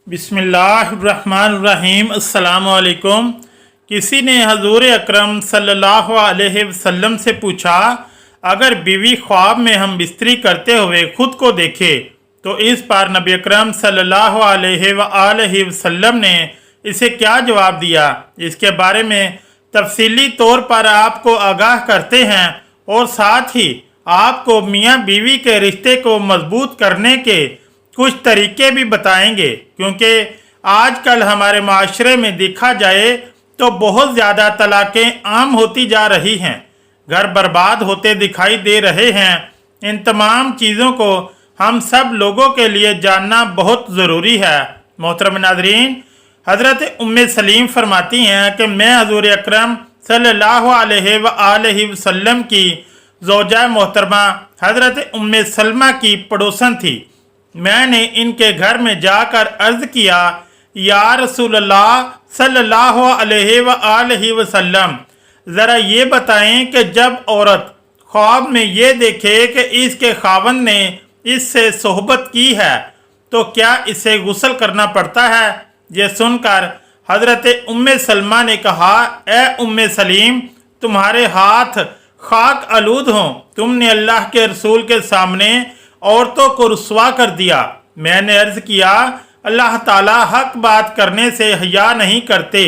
बिस्मिल्लाहिर्रहमानिर्रहीम। अस्सलामुअलैकुम। किसी ने हजूर अकरम सल्लल्लाहु अलैहि वसल्लम से पूछा, अगर बीवी ख्वाब में हम बिस्तरी करते हुए खुद को देखे तो इस पर नबी अकरम सल्लल्लाहु अलैहि वसल्लम ने इसे क्या जवाब दिया। इसके बारे में तफसीली तौर पर आपको आगाह करते हैं और साथ ही आपको मियाँ बीवी के रिश्ते को मजबूत करने के कुछ तरीके भी बताएंगे, क्योंकि आजकल हमारे माशरे में देखा जाए तो बहुत ज़्यादा तलाक़ें आम होती जा रही हैं, घर बर्बाद होते दिखाई दे रहे हैं। इन तमाम चीज़ों को हम सब लोगों के लिए जानना बहुत ज़रूरी है। मोहतरम नाज़रीन, हज़रत उम्मे सलीम फरमाती हैं कि मैं हज़ूर अकरम सल्लल्लाहु अलैहि वसल्लम की ज़ौजा मोहतरमा हज़रत उम्मे सलमा की पड़ोसन थी। मैंने इनके घर में जाकर अर्ज़ किया, या रसूलल्लाह सल्लल्लाहु अलैहि वसल्लम, ज़रा ये बताएं कि जब औरत ख्वाब में ये देखे कि इसके खावंद ने इससे सोहबत की है तो क्या इसे गुस्ल करना पड़ता है। ये सुनकर हज़रत उम्मे सलमा ने कहा, ए उम्मे सलीम, तुम्हारे हाथ खाक आलूद हों, तुमने अल्लाह के रसूल के सामने औरतों को रुस्वा कर दिया। मैंने अर्ज़ किया, अल्लाह ताला हक बात करने से हया नहीं करते।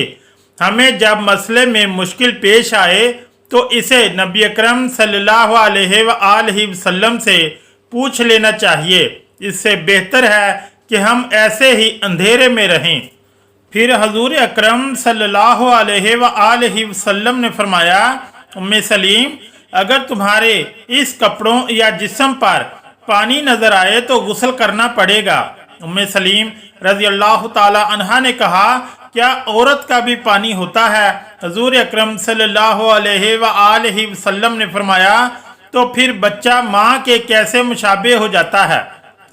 हमें जब मसले में मुश्किल पेश आए तो इसे नबी अकरम सल्लल्लाहु अलैहि वसल्लम से पूछ लेना चाहिए। इससे बेहतर है कि हम ऐसे ही अंधेरे में रहें। फिर हजूर अकरम सल्लल्लाहु अलैहि वसल्लम ने फरमाया, उम्मे सलीम, अगर तुम्हारे इस कपड़ों या जिस्म पर पानी नजर आए तो गुस्ल करना पड़ेगा। उम्मे सलीम रज़ी अल्लाह ताला अन्हा ने कहा, क्या औरत का भी पानी होता है? हजूर अकरम सल्लल्लाहु अलैहि वसल्लम ने फरमाया, तो फिर बच्चा माँ के कैसे मुशाबे हो जाता है।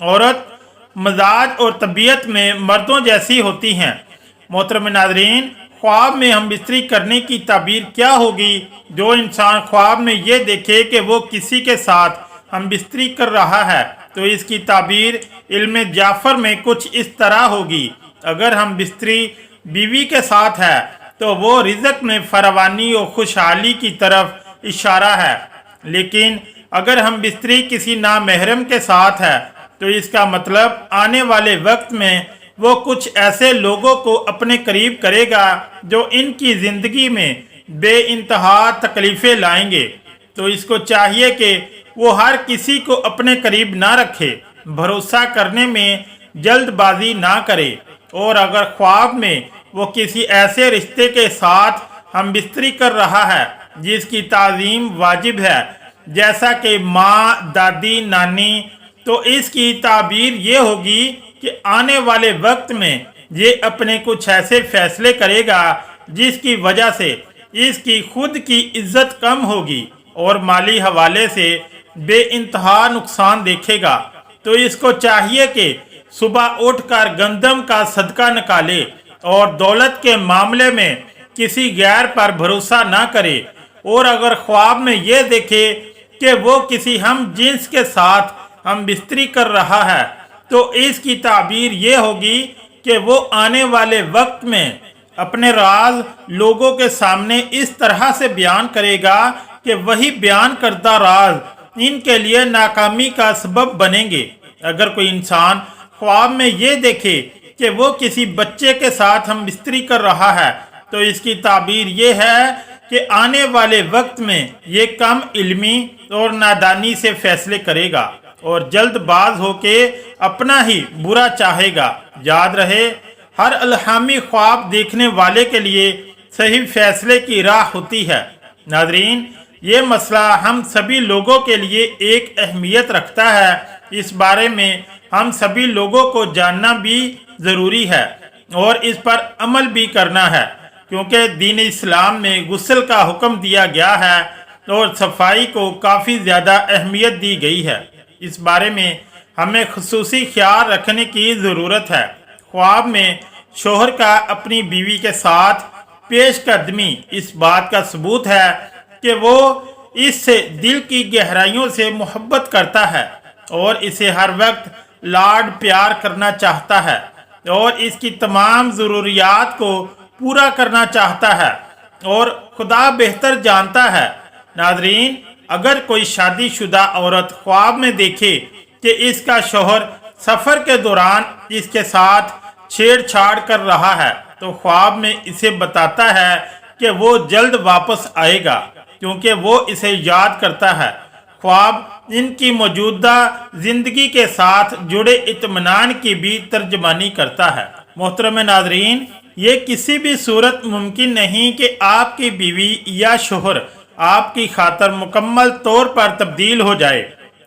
औरत मजाज और तबीयत में मर्दों जैसी होती हैं। मोहतरम नाज़रीन, ख्वाब में हम बिस्तरी करने की ताबीर क्या होगी? जो इंसान ख्वाब में ये देखे कि वो किसी के साथ हम बिस्तरी कर रहा है तो इसकी ताबीर इल्म जाफर में कुछ इस तरह होगी, अगर हम बिस्तरी बीवी के साथ है तो वो रिज़्क में फरावानी और खुशहाली की तरफ इशारा है, लेकिन अगर हम बिस्तरी किसी नामहरम के साथ है तो इसका मतलब आने वाले वक्त में वो कुछ ऐसे लोगों को अपने करीब करेगा जो इनकी ज़िंदगी में बेइंतहा तकलीफ़ें लाएंगे। तो इसको चाहिए कि वो हर किसी को अपने करीब ना रखे, भरोसा करने में जल्दबाजी ना करे, और अगर ख्वाब में वो किसी ऐसे रिश्ते के साथ हम बिस्तरी कर रहा है जिसकी ताज़ीम वाजिब है, जैसा कि माँ, दादी, नानी, तो इसकी ताबीर ये होगी कि आने वाले वक्त में ये अपने कुछ ऐसे फैसले करेगा जिसकी वजह से इसकी खुद की इज्जत कम होगी और माली हवाले से बेइंतहा नुकसान देखेगा। तो इसको चाहिए कि सुबह उठकर गंदम का सदका निकाले और दौलत के मामले में किसी गैर पर भरोसा ना करे। और अगर ख्वाब में ये देखे कि वो किसी हम जिन्स के साथ हम बिस्तरी कर रहा है तो इसकी ताबीर ये होगी कि वो आने वाले वक्त में अपने राज लोगों के सामने इस तरह से बयान करेगा कि वही बयान करता राज इनके लिए नाकामी का सबब बनेंगे। अगर कोई इंसान ख्वाब में ये देखे कि वो किसी बच्चे के साथ हम बिस्तरी कर रहा है तो इसकी ताबीर ये है कि आने वाले वक्त में ये कम इल्मी और नादानी से फैसले करेगा और जल्दबाज होके अपना ही बुरा चाहेगा। याद रहे, हर अल्हामी ख्वाब देखने वाले के लिए सही फैसले की राह होती है। नाज़रीन, ये मसला हम सभी लोगों के लिए एक अहमियत रखता है। इस बारे में हम सभी लोगों को जानना भी ज़रूरी है और इस पर अमल भी करना है, क्योंकि दीन इस्लाम में गुस्ल का हुक्म दिया गया है और सफाई को काफ़ी ज़्यादा अहमियत दी गई है। इस बारे में हमें खुसूसी ख्याल रखने की ज़रूरत है। ख्वाब में शोहर का अपनी बीवी के साथ पेश कदमी इस बात का सबूत है कि वो इससे दिल की गहराइयों से मोहब्बत करता है और इसे हर वक्त लाड प्यार करना चाहता है। और इसकी तमाम ज़रूरियात को पूरा करना चाहता है और खुदा बेहतर जानता है। नाज़रीन, अगर कोई शादीशुदा औरत ख्वाब में देखे कि इसका शौहर सफ़र के दौरान इसके साथ छेड़छाड़ कर रहा है तो ख्वाब में इसे बताता है कि वो जल्द वापस आएगा क्योंकि वो इसे याद करता है। ख्वाब इनकी मौजूदा ज़िंदगी के साथ जुड़े इत्मीनान की भी तर्जमानी करता है। मोहतरम नाज़रीन, ये किसी भी सूरत मुमकिन नहीं कि आपकी बीवी या शोहर आपकी खातर मुकम्मल तौर पर तब्दील हो जाए।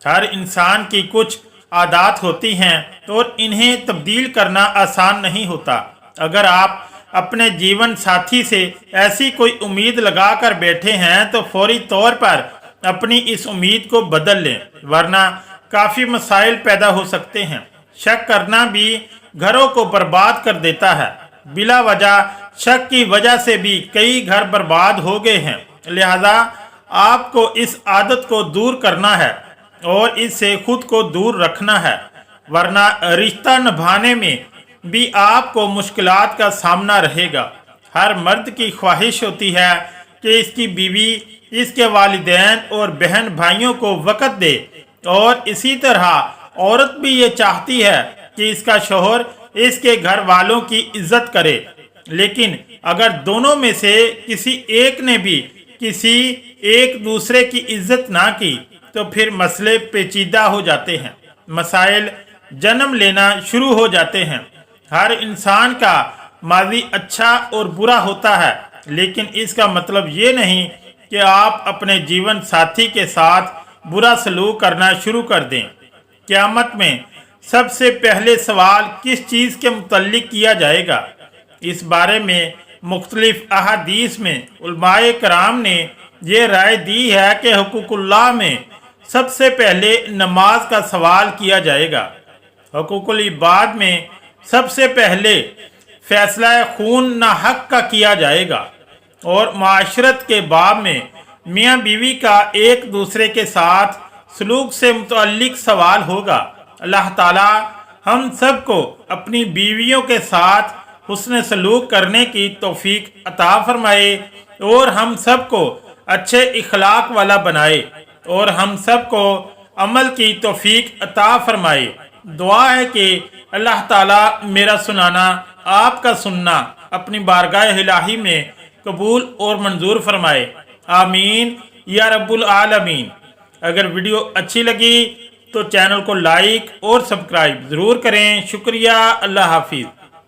हर इंसान की कुछ आदत होती हैं और इन्हें तब्दील करना आसान नहीं होता। अगर आप अपने जीवन साथी से ऐसी कोई उम्मीद लगा कर बैठे हैं तो फौरी तौर पर अपनी इस उम्मीद को बदल लें, वरना काफ़ी मसाइल पैदा हो सकते हैं। शक करना भी घरों को बर्बाद कर देता है। बिला वजह शक की वजह से भी कई घर बर्बाद हो गए हैं। लिहाजा आपको इस आदत को दूर करना है और इससे खुद को दूर रखना है, वरना रिश्ता निभाने में भी आपको मुश्किलात का सामना रहेगा। हर मर्द की ख्वाहिश होती है कि इसकी बीवी इसके वालिदैन और बहन भाइयों को वक़्त दे और इसी तरह औरत भी ये चाहती है कि इसका शौहर इसके घर वालों की इज्जत करे। लेकिन अगर दोनों में से किसी एक ने भी किसी एक दूसरे की इज्जत ना की तो फिर मसले पेचीदा हो जाते हैं, मसाइल जन्म लेना शुरू हो जाते हैं। हर इंसान का माजी अच्छा और बुरा होता है, लेकिन इसका मतलब ये नहीं कि आप अपने जीवन साथी के साथ बुरा सलूक करना शुरू कर दें। क़यामत में सबसे पहले सवाल किस चीज़ के मुतल्लिक किया जाएगा, इस बारे में मुख्तलिफ अहादीस में उलमाए कराम ने ये राय दी है कि हुकूकुल्लाह में सबसे पहले नमाज का सवाल किया जाएगा। हुकूकुल इबाद में सबसे पहले फैसला खून ना हक का किया जाएगा और माशरत के बाब में मियाँ बीवी का एक दूसरे के साथ सलूक से मुतल्लिक सवाल होगा। अल्लाह ताला हम सब को अपनी बीवियों के साथ हुस्न सलूक करने की तौफीक अता फरमाए और हम सब को अच्छे इखलाक वाला बनाए और हम सब को अमल की तौफीक अता फरमाए। दुआ है कि अल्लाह ताला मेरा सुनाना, आपका सुनना अपनी बारगाह इलाही में कबूल और मंजूर फरमाए। आमीन या रब्बुल आलमीन। अगर वीडियो अच्छी लगी तो चैनल को लाइक और सब्सक्राइब ज़रूर करें। शुक्रिया। अल्लाह हाफिज़।